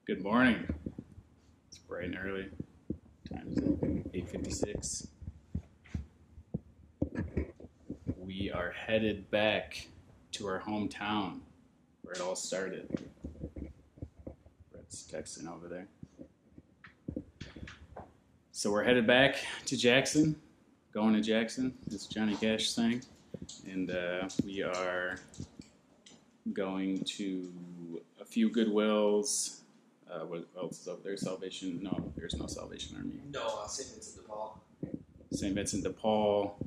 Good morning. It's bright and early. Time is 8:56. We are headed back to our hometown where it all started. Brett's texting over there. So we're headed back to Jackson. Going to Jackson. It's Johnny Cash thing. And we are going to a few Goodwills. What else is over there? Salvation? No, there's no Salvation Army. No, St. Vincent de Paul. St. Vincent de Paul.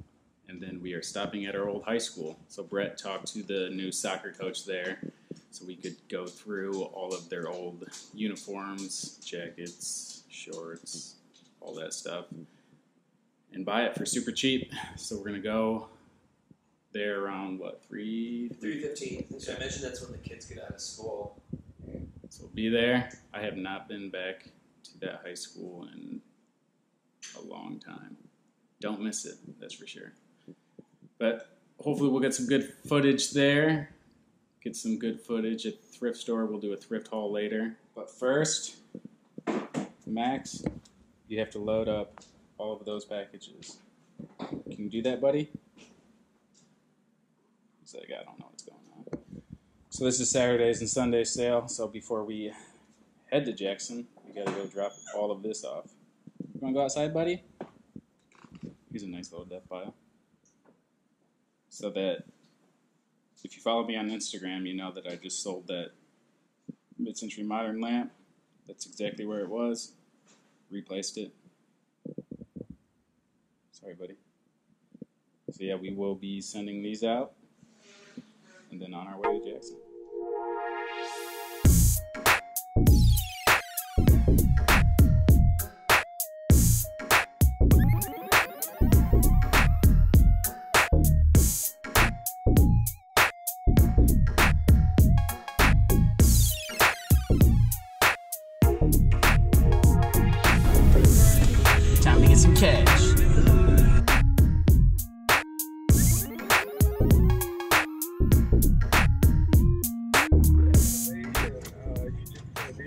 And then we are stopping at our old high school. So Brett talked to the new soccer coach there so we could go through all of their old uniforms, jackets, shorts, all that stuff, and buy it for super cheap. So we're going to go there around, what, 3:15. So I mentioned that's when the kids get out of school. So we'll be there. I have not been back to that high school in a long time. Don't miss it, that's for sure. But hopefully we'll get some good footage there. Get some good footage at the thrift store. We'll do a thrift haul later. But first, Max, you have to load up all of those packages. Can you do that, buddy? He's like, I don't know what's going on. So this is Saturday's and Sunday's sale. So before we head to Jackson, we got to go drop all of this off. You want to go outside, buddy? Here's a nice little death pile. So that if you follow me on Instagram, you know that I just sold that mid-century modern lamp. That's exactly where it was. Replaced it. Sorry, buddy. So yeah, we will be sending these out. And then on our way to Jackson. Time to get some cash.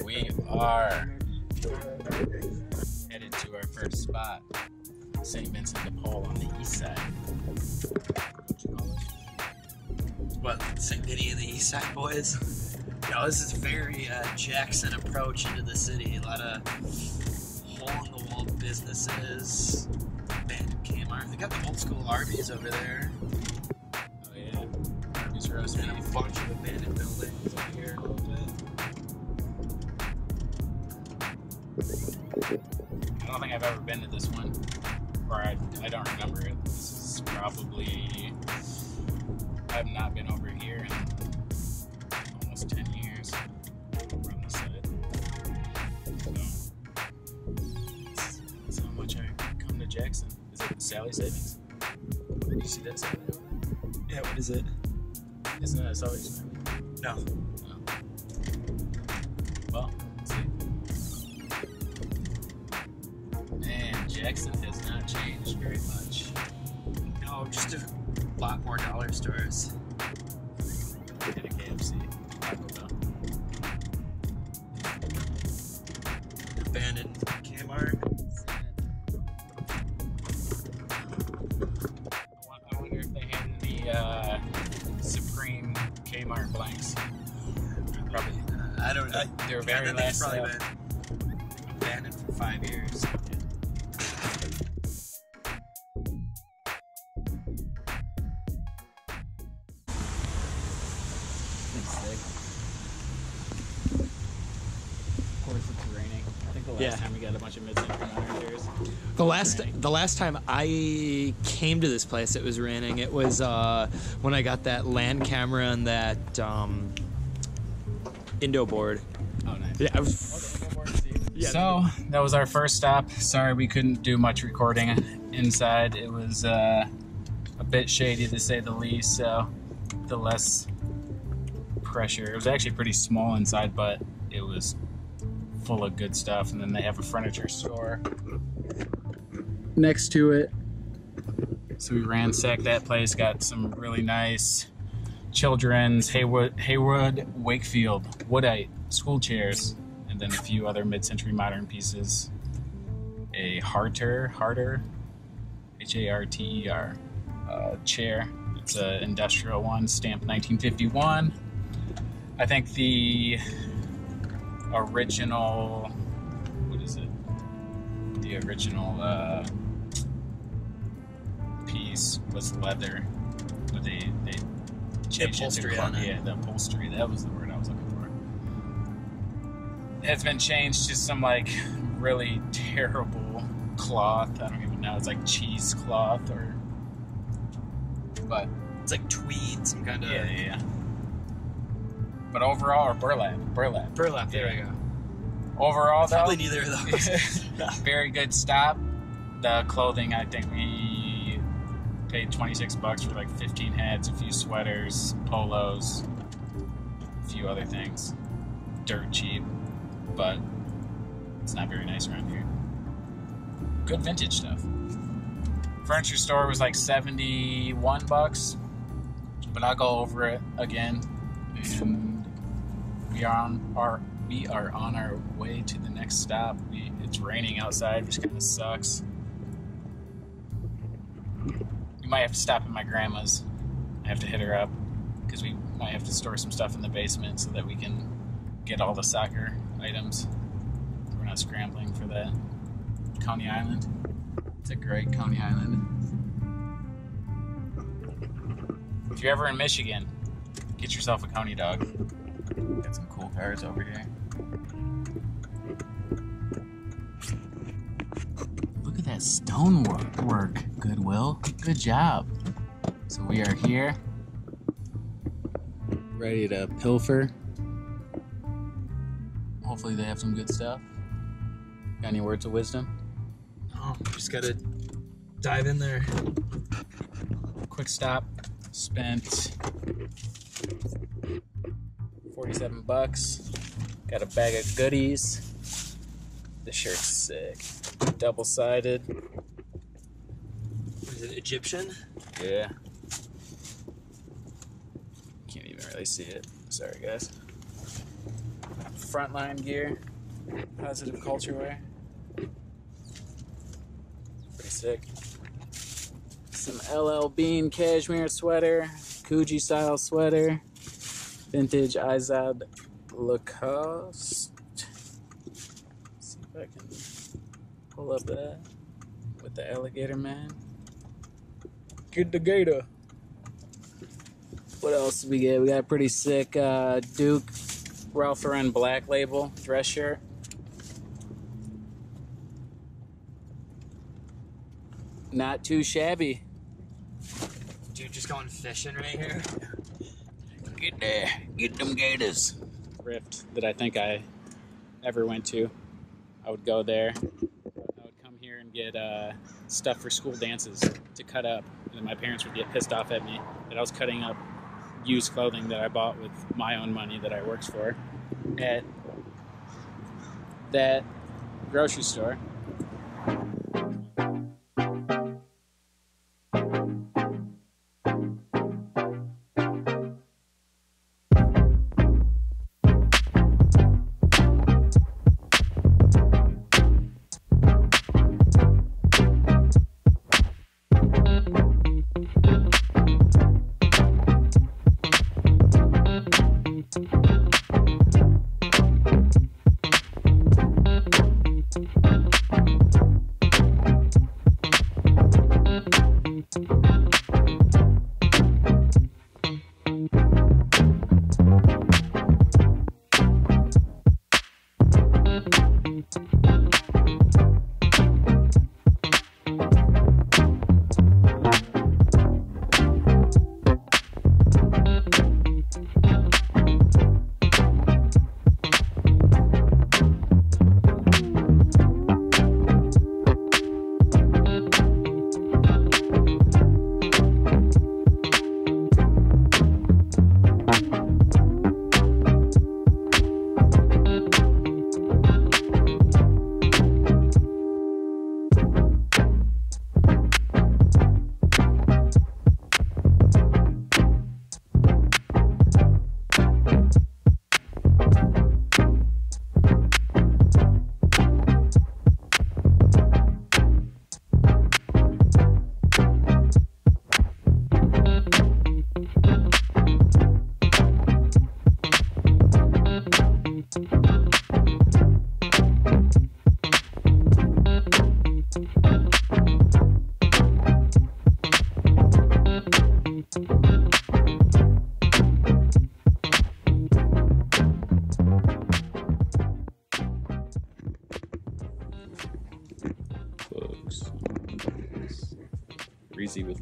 We are headed to our first spot, St. Vincent de Paul on the east side. What'd you call it? What, St. Vinny and the East Side Boys? Yo, this is very Jackson approach into the city. A lot of hole-in-the-wall businesses. Abandoned Kmart. They got the old school Arby's over there. Oh yeah, Arby's roast And beef. a bunch of abandoned buildings over here a little bit. I don't think I've ever been to this one, or I don't remember it. This is probably, I've not been over here in almost 10 years. We're on this side. So, that's how much I come to Jackson. Is it Sally Savings? Did you see that Sally? Yeah, what is it? Isn't that a Salvation Army? No. No. Well, let's see. Man, Jackson has not changed very much. No, just a lot more dollar stores. And a KFC. Taco Bell. Abandoned Kmart. I wonder if they had any Supreme Kmart blanks. Probably. I don't know. They were very last probably sale. been abandoned for 5 years. Of course, it's raining. I think the last time we got a bunch of mid-century modern chairs. The last time I came to this place, it was raining. It was when I got that land camera and that Indo board. Oh, nice. Yeah, Yeah. So that was our first stop. Sorry we couldn't do much recording inside. It was a bit shady to say the least, so the less pressure. It was actually pretty small inside, but it was full of good stuff. And then they have a furniture store next to it. So we ransacked that place, got some really nice children's Haywood Wakefield Woodite school chairs. And then a few other mid-century modern pieces. A Harter, H-A-R-T-E-R, chair. It's an industrial one, stamped 1951. I think the original, what is it? The original piece was leather, but they changed upholstery it to on it. Yeah, the upholstery. That was the word I was looking for. It's been changed to some like really terrible cloth. I don't even know. It's like cheesecloth but It's like tweed, some kind of yeah. But overall, or burlap. burlap. There we go. Overall, though, Probably neither of those. very good stop. The clothing, I think we paid $26 for like 15 hats, a few sweaters, polos, a few other things. Dirt cheap, but it's not very nice around here. Good vintage stuff. Furniture store was like $71, but I'll go over it again. And we are on our way to the next stop. It's raining outside, which kind of sucks. We might have to stop at my grandma's. I have to hit her up because we might have to store some stuff in the basement so that we can get all the soccer items. We're not scrambling for that. Coney Island. It's a great Coney Island. If you're ever in Michigan, get yourself a Coney dog. Got some cool cars over here. Look at that stonework, Goodwill. Good job. So we are here, ready to pilfer. Hopefully they have some good stuff. Got any words of wisdom? Oh, just gotta dive in there. Quick stop. Spent $47. Got a bag of goodies. The shirt's sick. Double-sided. Is it Egyptian? Yeah. Can't even really see it. Sorry, guys. Frontline gear. Positive culture wear. Pretty sick. Some LL Bean cashmere sweater. Coogee style sweater. Vintage Izod Lacoste. See if I can pull up that with the alligator man. Get the gator. What else did we get? We got a pretty sick Duke Ralph Lauren Black Label dress shirt. Not too shabby. Dude, just going fishing right here. Get there. Get them gators. Thrift that I think I ever went to. I would go there. I would come here and get stuff for school dances to cut up. And then my parents would get pissed off at me that I was cutting up used clothing that I bought with my own money that I worked for at that grocery store.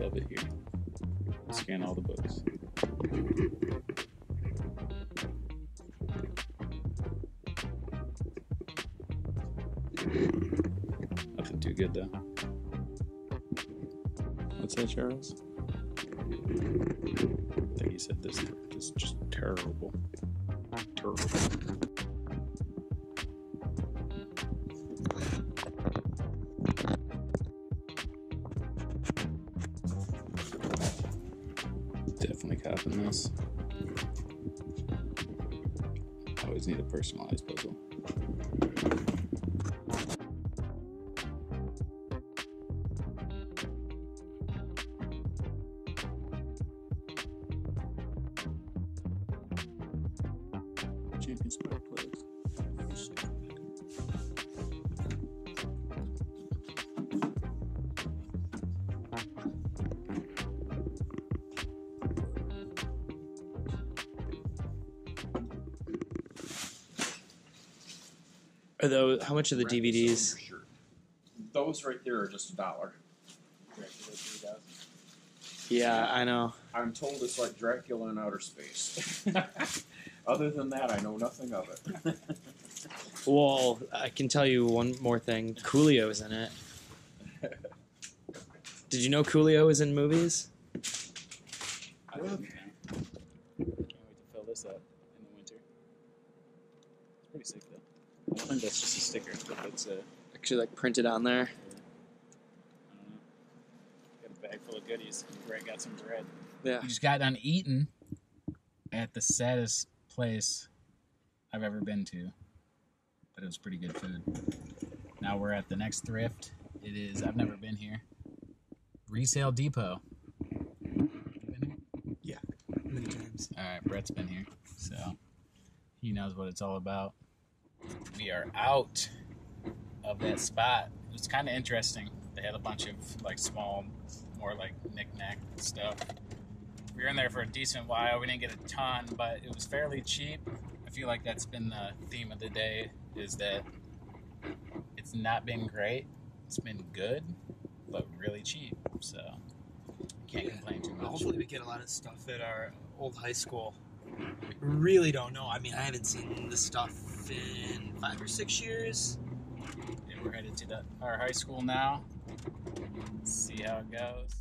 shove it here. Scan all the books. Nothing too good though. What's that, Charles? I think he said this is just terrible. Terrible. Definitely copping this. Always need a personalized puzzle. Champion Square closed. Are those, how much are the DVDs? Those right there are just $1. Yeah, I know. I'm told it's like Dracula in outer space. Other than that, I know nothing of it. Well, I can tell you one more thing. Coolio's in it. Did you know Coolio is in movies? I didn't know. Can't wait to fill this up in the winter. It's pretty sick though. I don't think that's just a sticker, but it's a... Actually, like printed on there. I don't know. Got a bag full of goodies. Greg got some bread. Yeah. We just got done eating at the saddest place I've ever been to. But it was pretty good food. Now we're at the next thrift. It is, I've never been here. Resale Depot. You been here? Yeah, many times. Alright, Brett's been here. So he knows what it's all about. We are out of that spot. It was kind of interesting. They had a bunch of like small, more like knick-knack stuff. We were in there for a decent while. We didn't get a ton, but it was fairly cheap. I feel like that's been the theme of the day, is that it's not been great. It's been good, but really cheap. So can't complain too much. Hopefully we get a lot of stuff at our old high school. Really don't know. I mean, I haven't seen this stuff in 5 or 6 years. Yeah, we're headed to our high school now. Let's see how it goes.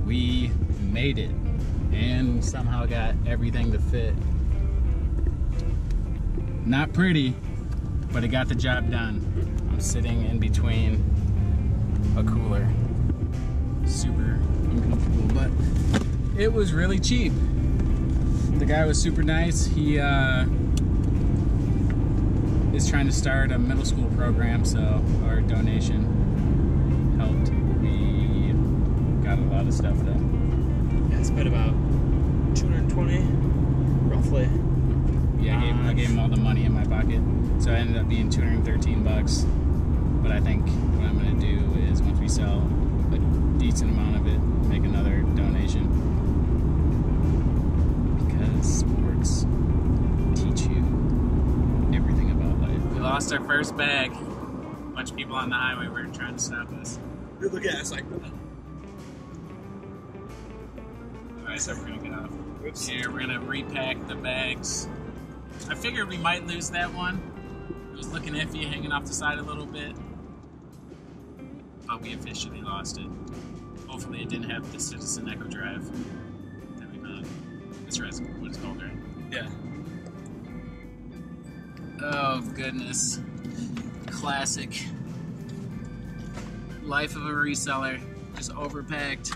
We made it and somehow got everything to fit. Not pretty, but it got the job done. I'm sitting in between a cooler. Super uncomfortable, but it was really cheap. The guy was super nice. He is trying to start a middle school program, so our donation helped. We got a lot of stuff done. Yeah, I spent about 220, roughly. Yeah, I gave him all the money in my pocket, so it ended up being 213 bucks. But I think what I'm gonna do is, once we sell a decent amount of it, make another donation, because sports teach you everything about life. We lost our first bag. A bunch of people on the highway were trying to stop us. You look at us like, Alright, so we're gonna get off. Here, we're gonna repack the bags. I figured we might lose that one. It was looking iffy, hanging off the side a little bit. but we officially lost it. Hopefully it didn't have the Citizen Echo Drive that we found. That's what it's called, right? Yeah. Oh, goodness. Classic. Life of a reseller. Just overpacked.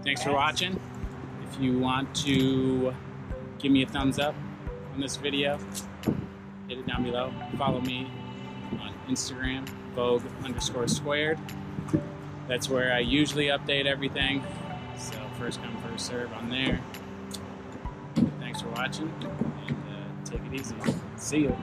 Thanks for watching. If you want to give me a thumbs up on this video, hit it down below. Follow me on Instagram, Vogue_squared. That's where I usually update everything. So first come, first serve on there. Thanks for watching, and take it easy. See you.